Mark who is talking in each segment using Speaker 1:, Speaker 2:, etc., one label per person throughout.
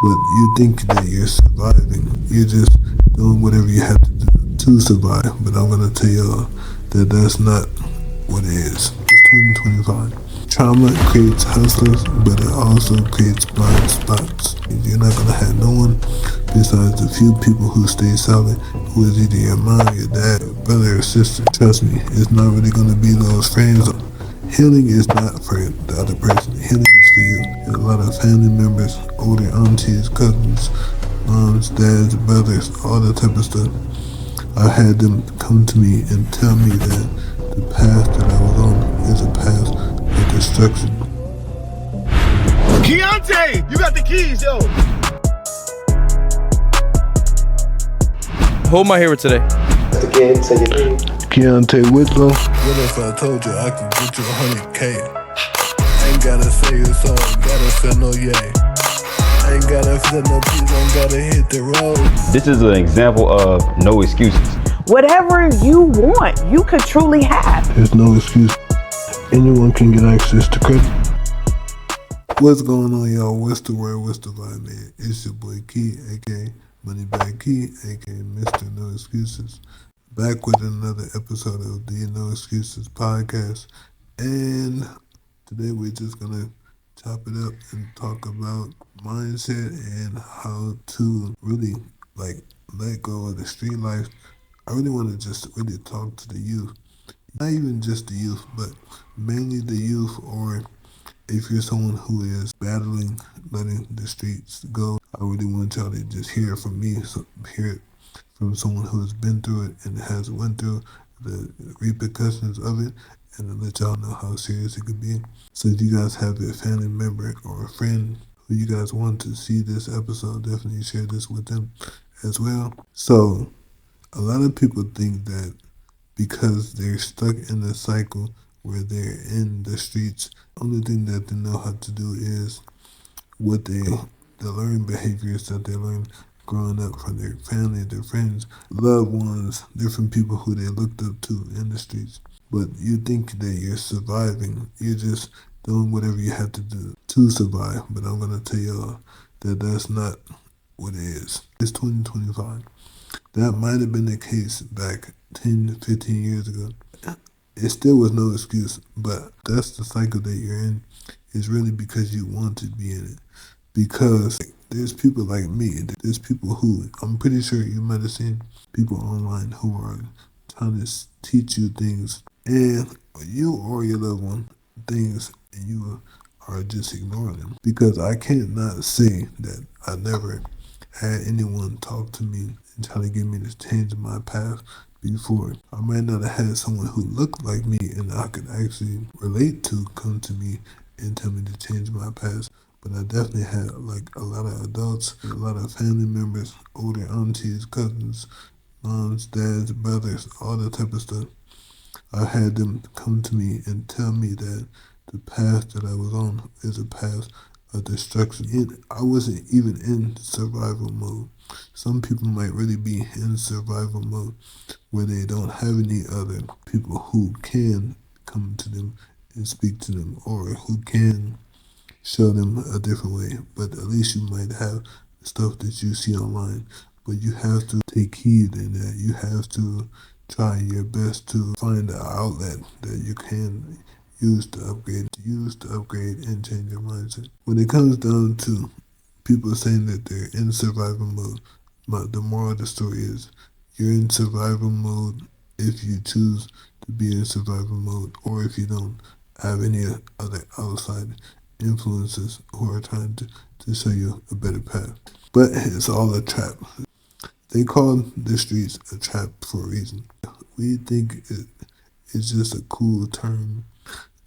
Speaker 1: But you think that you're surviving. You're just doing whatever you have to do to survive. But I'm gonna tell y'all that that's not what it is. It's 2025. Trauma creates hustlers, but it also creates blind spots. You're not gonna have no one besides the few people who stay solid, who is either your mom, your dad, your brother, or sister. Trust me, it's not really gonna be those friends. Healing is not for the other person. Healing is for you. And a lot of family members, older aunties, cousins, moms, dads, brothers, all that type of stuff. I had them come to me and tell me that the path that I was on is a path of destruction.
Speaker 2: Keontae, you got the keys, yo.
Speaker 3: Who am I here with today?
Speaker 4: Again, say your name.
Speaker 1: Keontae Whitlow. What if I told you I could get you 100K? Ain't gotta say a song, gotta sell no yay. Ain't gotta sell no peas, don't gotta hit the road.
Speaker 5: This is an example of no excuses.
Speaker 6: Whatever you want, you could truly have.
Speaker 1: There's no excuse. Anyone can get access to credit. What's going on, y'all? What's the word? What's the vibe, man? It's your boy Key, aka Moneybag Key, aka Mr. No Excuses. Back with another episode of the No Excuses podcast. And today we're just gonna chop it up and talk about mindset and how to really let go of the street life. I really want to just really talk to the youth. Not even just the youth, but mainly the youth, or if you're someone who is battling letting the streets go, I really want y'all to just hear it from me, hear it from someone who has been through it and has went through the repercussions of it, and to let y'all know how serious it could be. So if you guys have a family member or a friend who you guys want to see this episode, definitely share this with them as well. So a lot of people think that because they're stuck in the cycle where they're in the streets, the only thing that they know how to do is what the learned behaviors that they learned growing up from their family, their friends, loved ones, different people who they looked up to in the streets. But you think that you're surviving. You're just doing whatever you have to do to survive. But I'm going to tell y'all that that's not what it is. It's 2025. That might have been the case back 10, 15 years ago. It still was no excuse, but that's the cycle that you're in. It's really because you want to be in it. Because there's people like me, there's people who, I'm pretty sure you might have seen people online who are trying to teach you things, and you or your loved one things, and you are just ignoring them. Because I can't not say that I never had anyone talk to me and try to get me to change my path before. I might not have had someone who looked like me and I could actually relate to come to me and tell me to change my path. But I definitely had a lot of adults, a lot of family members, older aunties, cousins, moms, dads, brothers, all that type of stuff. I had them come to me and tell me that the path that I was on is a path of destruction. I wasn't even in survival mode. Some people might really be in survival mode where they don't have any other people who can come to them and speak to them, or who can show them a different way. But at least you might have stuff that you see online. But you have to take heed in that. You have to try your best to find an outlet that you can use to upgrade and change your mindset. When it comes down to people saying that they're in survival mode, the moral of the story is you're in survival mode if you choose to be in survival mode, or if you don't have any other outside influences who are trying to show you a better path. But it's all a trap. They call the streets a trap for a reason. We think it's just a cool term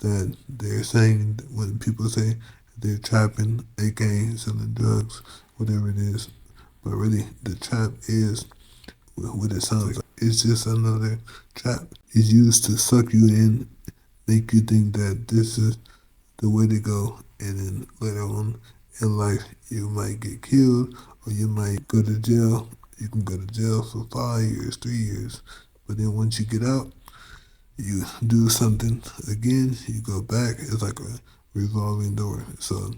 Speaker 1: that they're saying when people say they're trapping, aka selling drugs, whatever it is. But really, the trap is what it sounds like. It's just another trap. It's used to suck you in, make you think that this is the way to go, and then later on in life, you might get killed, or you might go to jail. You can go to jail for 5 years, 3 years. But then once you get out, you do something again, you go back. It's like a revolving door. So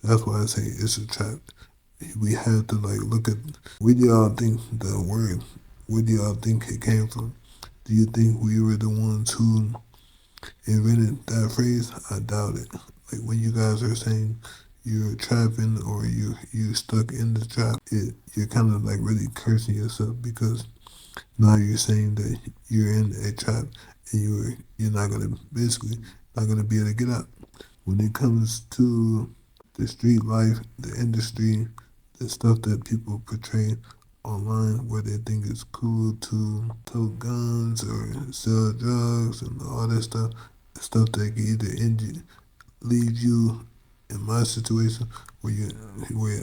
Speaker 1: that's why I say it's a trap. we have to like look at where do y'all think the word, where do y'all think it came from? Do you think we were the ones who invented that phrase? I doubt it. Like when you guys are saying you're trapping or you stuck in the trap, you're kind of like really cursing yourself because now you're saying that you're in a trap and you're not gonna basically not gonna be able to get out. When it comes to the street life, the industry, the stuff that people portray online where they think it's cool to tote guns or sell drugs and all that stuff that can either leave you in my situation where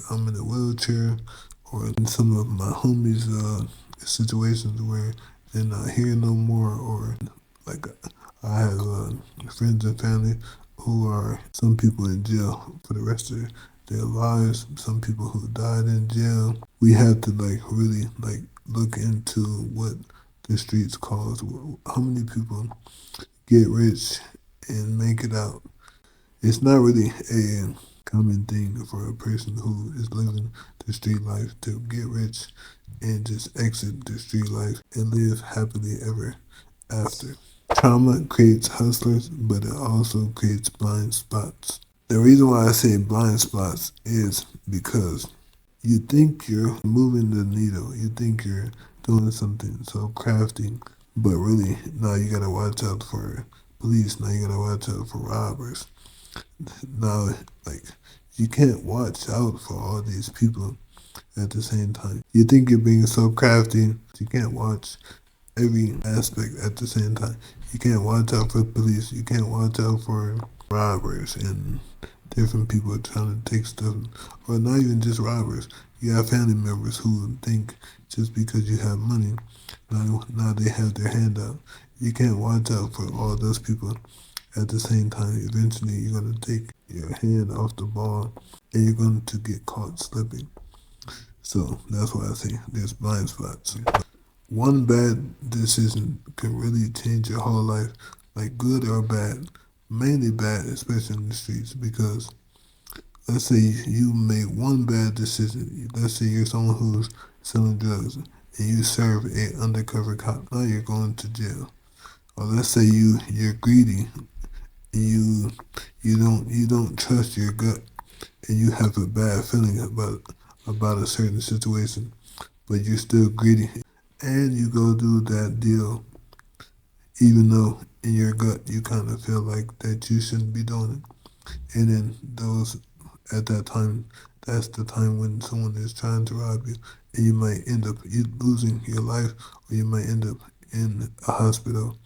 Speaker 1: I'm in a wheelchair or in some of my homies situations where they're not here no more or like I have friends and family who are some people in jail for the rest of their lives, some people who died in jail. We have to like really like look into what the streets cause. How many people get rich and make it out? It's not really a common thing for a person who is living the street life to get rich and just exit the street life and live happily ever after. Trauma creates hustlers, but it also creates blind spots. The reason why I say blind spots is because you think you're moving the needle, you think you're doing something so crafty, but really, now you gotta watch out for police, now you gotta watch out for robbers. Now, like, you can't watch out for all these people at the same time. You think you're being so crafty, you can't watch every aspect at the same time. You can't watch out for police. You can't watch out for robbers and different people trying to take stuff, or not even just robbers. You have family members who think just because you have money, now they have their hand out. You can't watch out for all those people at the same time. Eventually, you're going to take your hand off the ball and you're going to get caught slipping. So that's why I say there's blind spots. One bad decision can really change your whole life, like good or bad. Mainly bad, especially in the streets, because let's say you make one bad decision. Let's say you're someone who's selling drugs and you serve a undercover cop. Now you're going to jail. Or let's say you're greedy and you don't trust your gut and you have a bad feeling about a certain situation, but you're still greedy and you go do that deal even though in your gut you kind of feel like that you shouldn't be doing it. And then at that time, that's the time when someone is trying to rob you and you might end up losing your life or you might end up in a hospital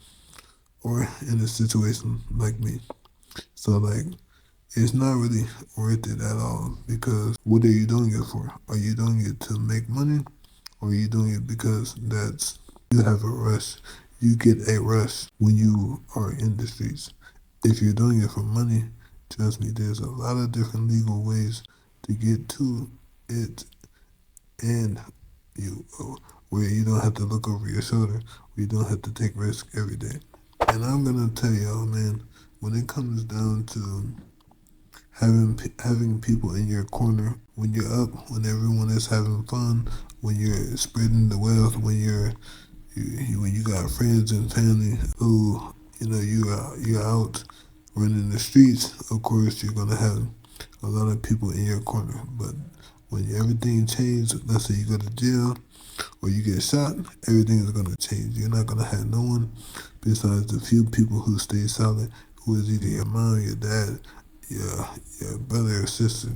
Speaker 1: or in a situation like me. So like, it's not really worth it at all because what are you doing it for? Are you doing it to make money or are you doing it because you have a rush? You get a rush when you are in the streets. If you're doing it for money, trust me, there's a lot of different legal ways to get to it and you where you don't have to look over your shoulder, where you don't have to take risks every day. And I'm gonna tell y'all, man, when it comes down to having people in your corner when you're up, when everyone is having fun, when you're spreading the wealth, when you got friends and family who you're out running the streets. Of course, you're gonna have a lot of people in your corner. But when everything changes, let's say you go to jail or you get shot, everything is gonna change. You're not gonna have no one besides the few people who stay solid, who is either your mom, your dad, your brother or sister.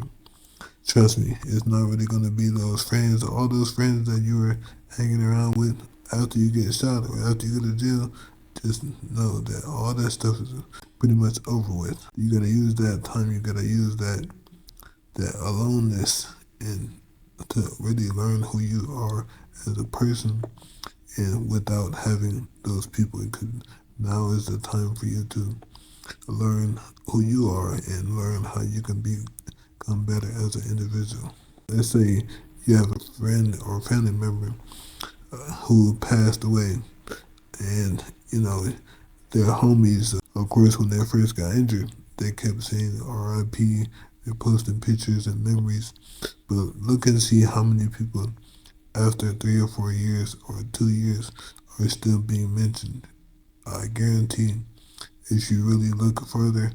Speaker 1: Trust me, it's not really gonna be those friends, all those friends that you were hanging around with after you get shot or after you go to jail. Just know that all that stuff is pretty much over with. You gotta use that time. You gotta use that aloneness and to really learn who you are as a person, and without having those people. Because now is the time for you to learn who you are and learn how you can become better as an individual. Let's say you have a friend or family member who passed away, and their homies. Of course, when they first got injured, they kept saying R.I.P. They're posting pictures and memories. But look and see how many people after 3 or 4 years or 2 years are still being mentioned. I guarantee if you really look further,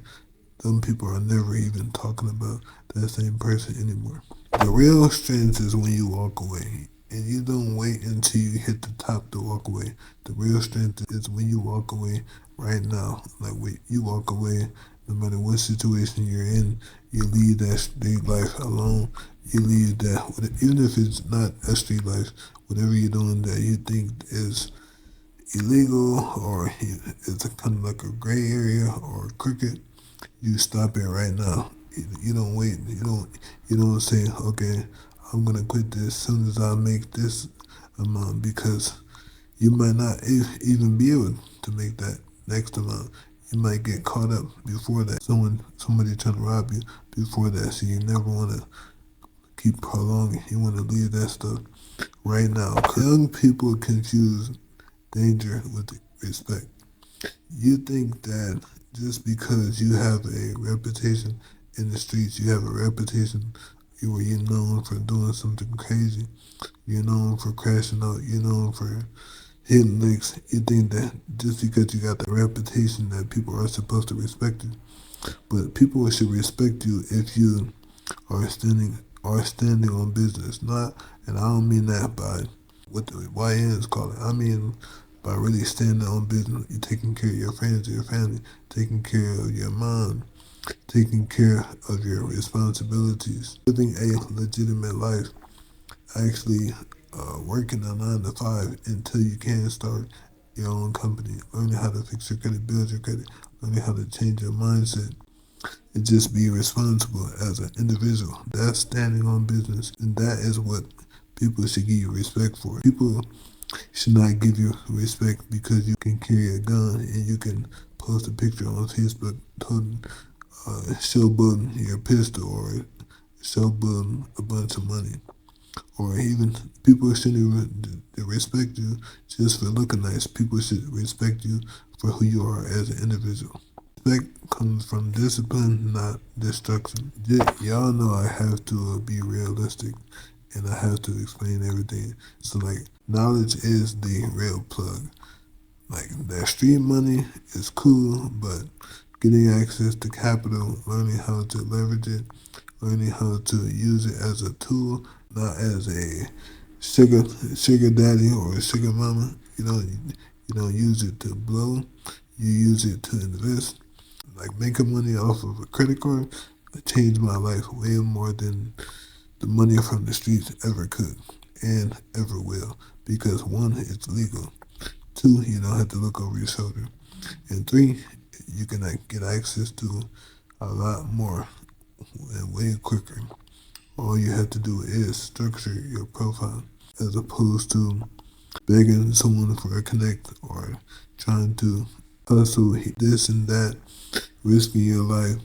Speaker 1: some people are never even talking about that same person anymore. The real strength is when you walk away. And you don't wait until you hit the top to walk away. The real strength is when you walk away right now. Like when you walk away, no matter what situation you're in, you leave that street life alone. You leave that, even if it's not a street life, whatever you're doing that you think is illegal or it's kind of like a gray area or crooked, you stop it right now. You don't wait. You don't say, okay, I'm gonna quit this as soon as I make this amount, because you might not even be able to make that next amount. You might get caught up before that. Somebody trying to rob you before that. So you never want to keep prolonging. You want to leave that stuff right now. Young people confuse danger with respect. You think that just because you have a reputation in the streets, you have a reputation where you're known for doing something crazy, you're known for crashing out, you're known for hitting licks, you think that just because you got the reputation that people are supposed to respect you. But people should respect you if you are standing on business. Not, and I don't mean that by what the YNs call it. I mean by really standing on business. You're taking care of your friends, your family, taking care of your mom, taking care of your responsibilities, living a legitimate life, actually working a 9 to 5 until you can start your own company, learning how to fix your credit, build your credit, learning how to change your mindset, and just be responsible as an individual. That's standing on business, and that is what people should give you respect for. People should not give you respect because you can carry a gun and you can post a picture on Facebook showboating your pistol or showboating a bunch of money. Or even people shouldn't even respect you just for looking nice. People should respect you for who you are as an individual. Respect comes from discipline, not destruction. Y'all know I have to be realistic and I have to explain everything. So like, knowledge is the real plug. Like that street money is cool, but getting access to capital, learning how to leverage it, learning how to use it as a tool, not as a sugar daddy or a sugar mama. You don't use it to blow. You use it to invest. Like making money off of a credit card changed my life way more than the money from the streets ever could and ever will. Because one, it's legal. Two, you don't have to look over your shoulder. And three, you can get access to a lot more and way quicker. All you have to do is structure your profile as opposed to begging someone for a connect or trying to hustle this and that, risking your life,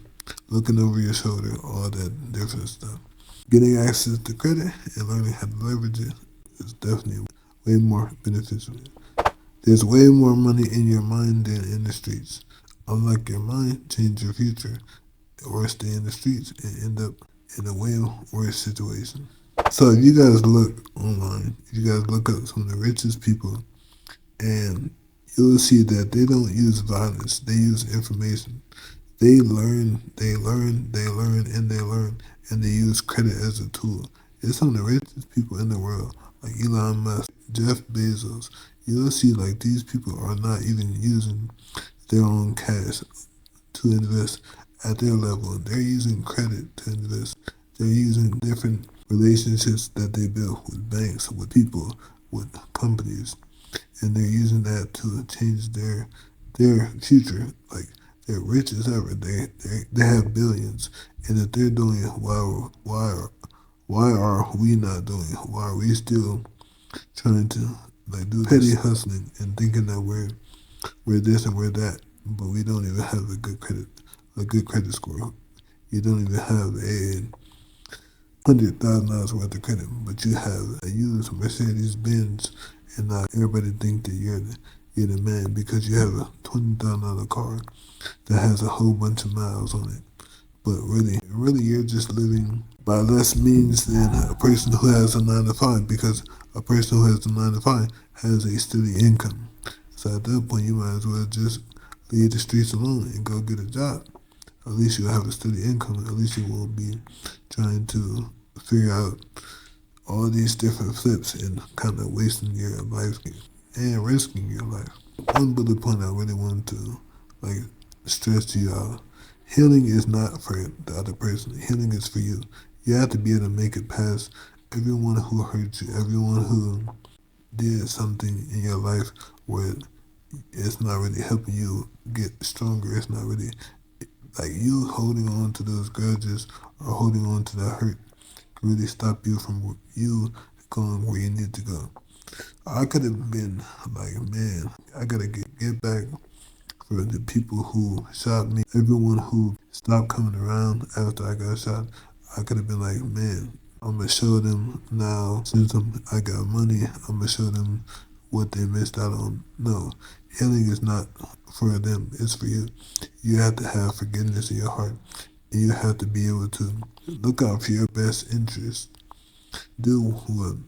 Speaker 1: looking over your shoulder, all that different stuff. Getting access to credit and learning how to leverage it is definitely way more beneficial. There's way more money in your mind than in the streets. Unlike your mind, change your future or stay in the streets and end up in a way worse situation. So if you guys look online, if you guys look up some of the richest people, and you'll see that they don't use violence, they use information. They learn, and they learn, and they use credit as a tool. It's some of the richest people in the world, like Elon Musk, Jeff Bezos. You'll see like these people are not even using their own cash to invest at their level. They're using credit to invest. They're using different relationships that they built with banks, with people, with companies, and they're using that to change their future. Like they're rich as ever. They have billions, and if they're doing it, why are we not doing it? Why are we still trying to like do petty hustling and thinking that we're this and we're that, but we don't even have a good credit score. You don't even have a $100,000 worth of credit, but you have a used Mercedes Benz, and now everybody think that you're the man because you have a $20,000 car that has a whole bunch of miles on it. But really, you're just living by less means than a person who has a 9 to 5, because a person who has a 9 to 5 has a steady income. So at that point, you might as well just leave the streets alone and go get a job. At least you'll have a steady income. At least you won't be trying to figure out all these different flips and kind of wasting your life and risking your life. One bullet point I really wanted to like stress to y'all: healing is not for the other person. Healing is for you. You have to be able to make it past everyone who hurt you, everyone who did something in your life where it's not really helping you get stronger. It's not really like you holding on to those grudges or holding on to that hurt can really stop you from you going where you need to go. I could have been like, man, I gotta get back for the people who shot me, everyone who stopped coming around after I got shot. I could have been like, man, I'm gonna show them now, since I got money, I'm gonna show them what they missed out on. No, healing is not for them, it's for you. You have to have forgiveness in your heart, and you have to be able to look out for your best interests. Do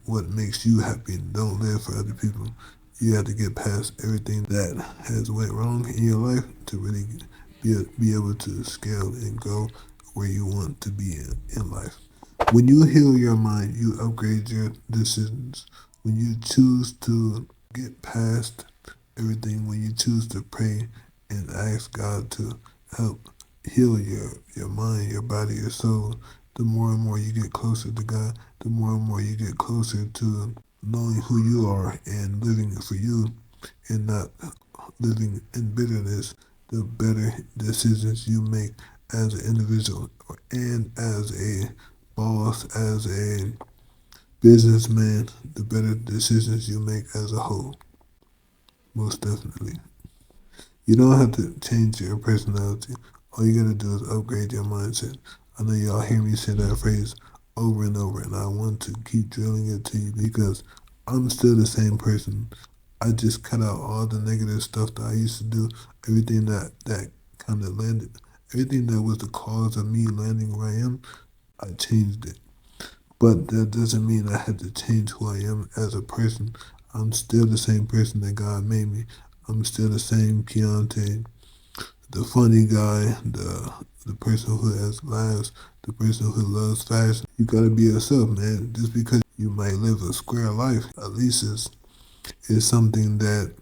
Speaker 1: what makes you happy. Don't live for other people. You have to get past everything that has went wrong in your life to really be able to scale and go where you want to be in life. When you heal your mind, you upgrade your decisions. When you choose to get past everything, when you choose to pray and ask God to help heal your mind, your body, your soul, the more and more you get closer to God, the more and more you get closer to knowing who you are and living for you and not living in bitterness, the better decisions you make as an individual and as a boss, as a businessman, the better decisions you make as a whole. Most definitely. You don't have to change your personality. All you gotta do is upgrade your mindset. I know y'all hear me say that phrase over and over, and I want to keep drilling it to you because I'm still the same person. I just cut out all the negative stuff that I used to do, everything that kind of landed, everything that was the cause of me landing where I am, I changed it. But that doesn't mean I had to change who I am as a person. I'm still the same person that God made me. I'm still the same Keontae, the funny guy, the person who has laughs, the person who loves fashion. You gotta be yourself, man. Just because you might live a square life, at least it's something that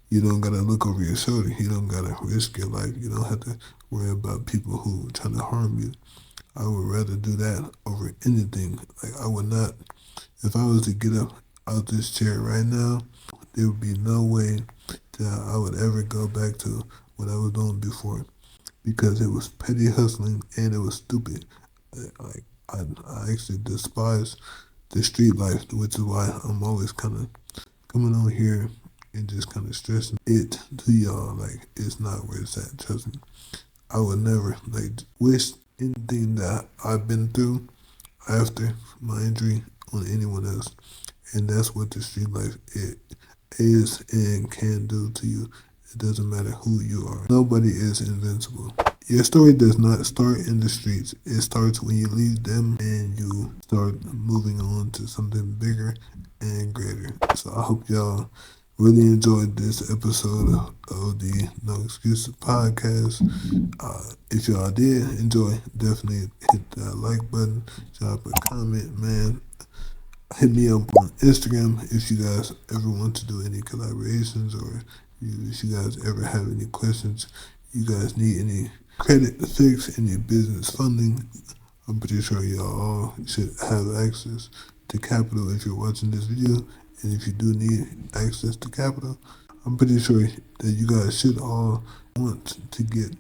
Speaker 1: you don't gotta look over your shoulder. You don't gotta risk your life. You don't have to worry about people who trying to harm you. I would rather do that over anything. Like I would not, if I was to get up out this chair right now, there would be no way that I would ever go back to what I was doing before, because it was petty hustling and it was stupid. Like I actually despise the street life, which is why I'm always kind of coming on here and just kind of stressing it to y'all. Like it's not where it's at. Trust me. I would never wish anything that I've been through after my injury on anyone else. And that's what the street life it is and can do to you. It doesn't matter who you are. Nobody is invincible. Your story does not start in the streets. It starts when you leave them and you start moving on to something bigger and greater. So I hope y'all really enjoyed this episode of the No Excuses podcast. If y'all did enjoy, definitely hit that like button, drop a comment, man. Hit me up on Instagram if you guys ever want to do any collaborations, or if you guys ever have any questions, you guys need any credit to fix, any business funding. I'm pretty sure y'all all should have access to capital if you're watching this video. And if you do need access to capital, I'm pretty sure that you guys should all want to get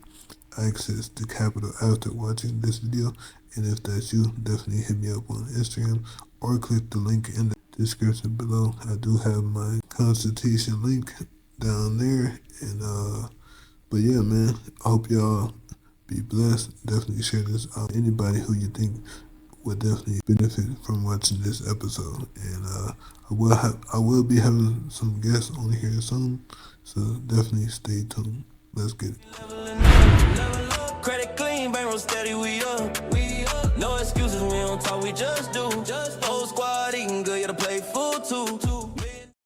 Speaker 1: access to capital after watching this video. And if that's you, definitely hit me up on Instagram or click the link in the description below. I do have my consultation link down there. And but yeah, man, I hope y'all be blessed. Definitely share this out. Anybody who you think would definitely benefit from watching this episode. And I will be having some guests on here soon, so definitely stay tuned. Let's get it. Credit clean,
Speaker 3: roll steady, we up. No excuses, we don't talk, we just do. Whole squad eating good, yeah, the plate full too.